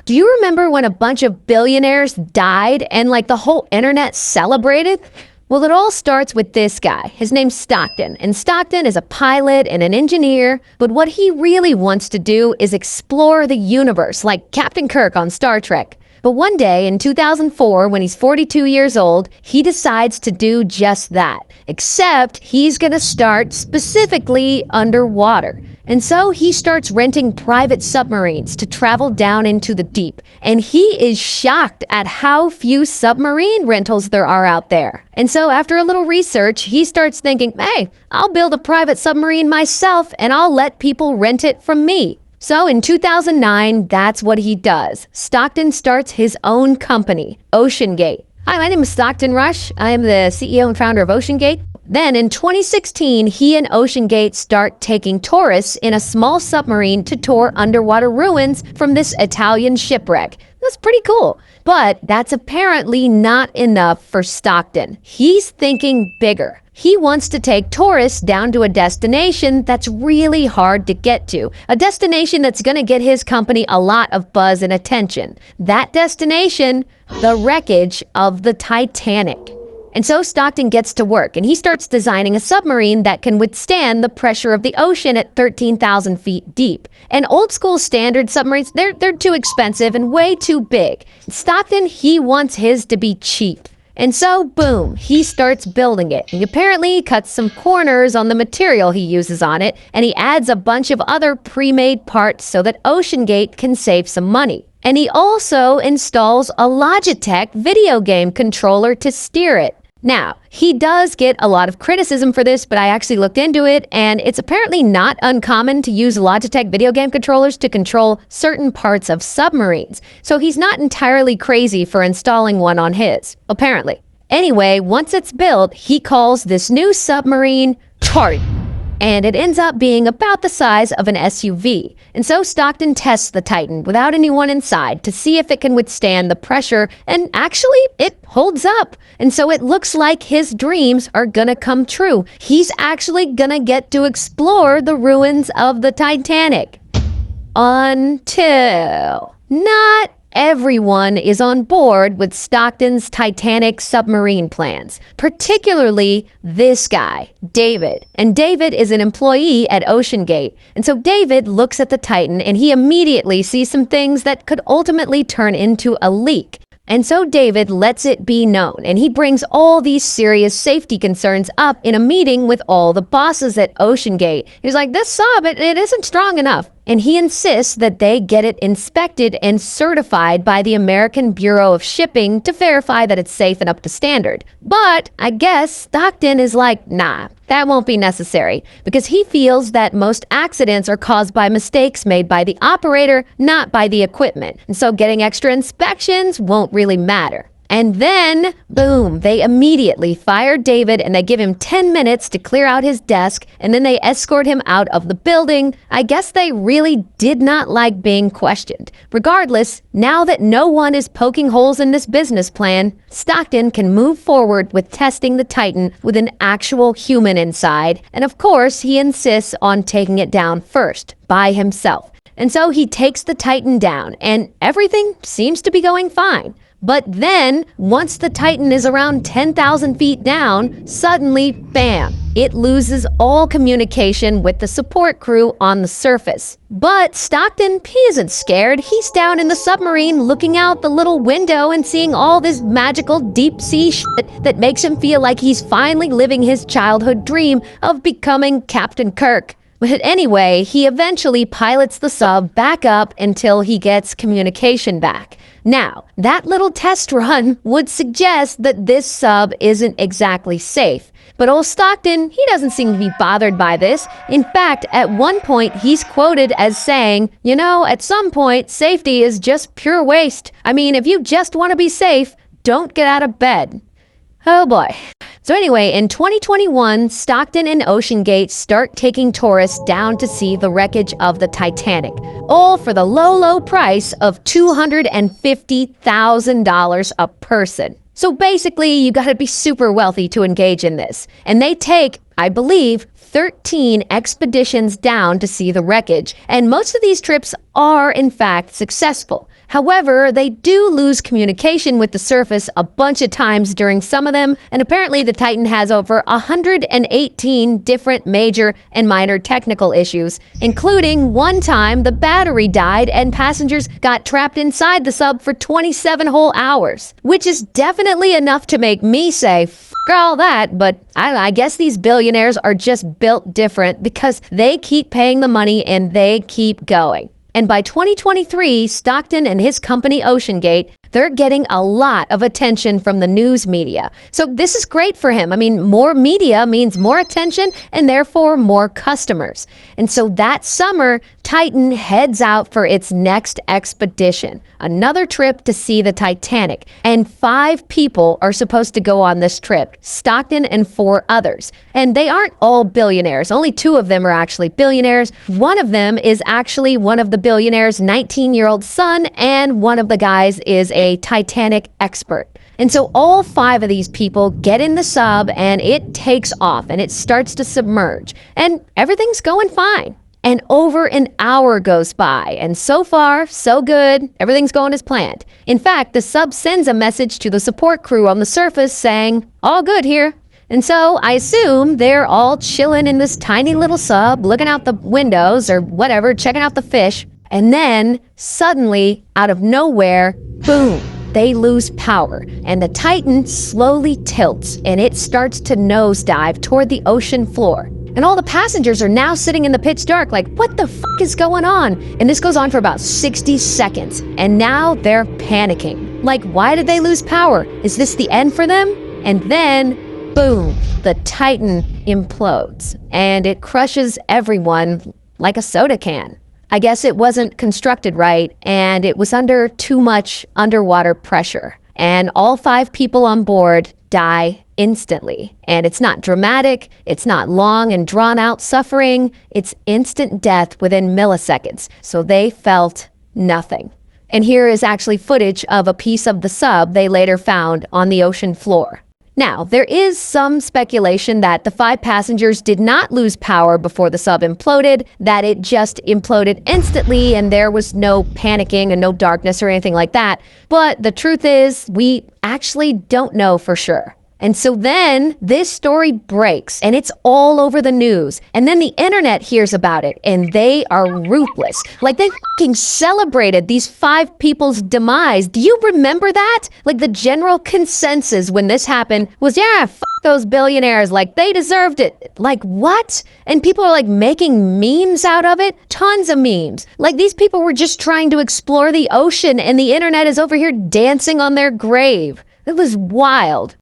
Do you remember when a bunch of billionaires died and like the whole internet celebrated? Well, it all starts with this guy. His name's Stockton, and Stockton is a pilot and an engineer, but what he really wants to do is explore the universe like Captain Kirk on Star Trek. But one day in 2004, when he's 42 years old, he decides to do just that. Except he's going to start specifically underwater. And so he starts renting private submarines to travel down into the deep. And he is shocked at how few submarine rentals there are out there. And so after a little research, he starts thinking, hey, I'll build a private submarine myself and I'll let people rent it from me. So in 2009, that's what he does. Stockton starts his own company, OceanGate. Hi, my name is Stockton Rush. I am the CEO and founder of OceanGate. Then in 2016, he and OceanGate start taking tourists in a small submarine to tour underwater ruins from this Italian shipwreck. That's pretty cool. But that's apparently not enough for Stockton. He's thinking bigger. He wants to take tourists down to a destination that's really hard to get to. A destination that's going to get his company a lot of buzz and attention. That destination, the wreckage of the Titanic. And so Stockton gets to work and he starts designing a submarine that can withstand the pressure of the ocean at 13,000 feet deep. And old school standard submarines, they're too expensive and way too big. Stockton, he wants his to be cheap. And so, boom, he starts building it. He apparently cuts some corners on the material he uses on it, and he adds a bunch of other pre-made parts so that OceanGate can save some money. And he also installs a Logitech video game controller to steer it. Now, he does get a lot of criticism for this, but I actually looked into it, and it's apparently not uncommon to use Logitech video game controllers to control certain parts of submarines. So he's not entirely crazy for installing one on his, apparently. Anyway, once it's built, he calls this new submarine Titan. And it ends up being about the size of an SUV. And so Stockton tests the Titan without anyone inside to see if it can withstand the pressure, and actually, it holds up. And so it looks like his dreams are gonna come true. He's actually gonna get to explore the ruins of the Titanic. Until not everyone is on board with Stockton's Titanic submarine plans, particularly this guy, David. And David is an employee at OceanGate. And so David looks at the Titan and he immediately sees some things that could ultimately turn into a leak. And so David lets it be known, and he brings all these serious safety concerns up in a meeting with all the bosses at OceanGate. He's like, this sub, it isn't strong enough. And he insists that they get it inspected and certified by the American Bureau of Shipping to verify that it's safe and up to standard. But I guess Stockton is like, nah, that won't be necessary, because he feels that most accidents are caused by mistakes made by the operator, not by the equipment. And so getting extra inspections won't really matter. And then, boom, they immediately fire David and they give him 10 minutes to clear out his desk, and then they escort him out of the building. I guess they really did not like being questioned. Regardless, now that no one is poking holes in this business plan, Stockton can move forward with testing the Titan with an actual human inside. And of course, he insists on taking it down first, by himself. And so he takes the Titan down, and everything seems to be going fine. But then, once the Titan is around 10,000 feet down, suddenly, bam, it loses all communication with the support crew on the surface. But Stockton, he isn't scared. He's down in the submarine looking out the little window and seeing all this magical deep sea shit that makes him feel like he's finally living his childhood dream of becoming Captain Kirk. But anyway, he eventually pilots the sub back up until he gets communication back. Now, that little test run would suggest that this sub isn't exactly safe. But old Stockton, he doesn't seem to be bothered by this. In fact, at one point, he's quoted as saying, you know, at some point, safety is just pure waste. I mean, if you just want to be safe, don't get out of bed. Oh boy. So anyway, in 2021, Stockton and OceanGate start taking tourists down to see the wreckage of the Titanic, all for the low price of $250,000 a person. So basically, you gotta be super wealthy to engage in this. And they take, I believe, 13 expeditions down to see the wreckage. And most of these trips are, in fact, successful. However, they do lose communication with the surface a bunch of times during some of them, and apparently the Titan has over 118 different major and minor technical issues, including one time the battery died and passengers got trapped inside the sub for 27 whole hours, which is definitely enough to make me say, "F all that," but I guess these billionaires are just built different because they keep paying the money and they keep going. And by 2023, Stockton and his company OceanGate, they're getting a lot of attention from the news media. So this is great for him. I mean, more media means more attention and therefore more customers. And so that summer, Titan heads out for its next expedition, another trip to see the Titanic. And 5 people are supposed to go on this trip, Stockton and 4 others. And they aren't all billionaires. Only 2 of them are actually billionaires. One of them is actually one of the billionaire's 19-year-old son, and one of the guys is a Titanic expert. And so all 5 of these people get in the sub and it takes off and it starts to submerge and everything's going fine. And over an hour goes by, and so far, so good. Everything's going as planned. In fact, the sub sends a message to the support crew on the surface saying, "All good here." And so I assume they're all chilling in this tiny little sub, looking out the windows or whatever, checking out the fish. And then suddenly, out of nowhere, boom, they lose power. And the Titan slowly tilts and it starts to nosedive toward the ocean floor. And all the passengers are now sitting in the pitch dark like, what the fuck is going on? And this goes on for about 60 seconds. And now they're panicking. Like, why did they lose power? Is this the end for them? And then, boom, the Titan implodes. And it crushes everyone like a soda can. I guess it wasn't constructed right, and it was under too much underwater pressure. And all 5 people on board die instantly. And it's not dramatic, it's not long and drawn out suffering, it's instant death within milliseconds. So they felt nothing. And here is actually footage of a piece of the sub they later found on the ocean floor. Now, there is some speculation that the 5 passengers did not lose power before the sub imploded, that it just imploded instantly and there was no panicking and no darkness or anything like that. But the truth is, we actually don't know for sure. And so then this story breaks and it's all over the news. And then the internet hears about it and they are ruthless. Like they fucking celebrated these 5 people's demise. Do you remember that? Like the general consensus when this happened was, yeah, fuck those billionaires. Like they deserved it. Like what? And people are like making memes out of it. Tons of memes. Like these people were just trying to explore the ocean and the internet is over here dancing on their grave. It was wild.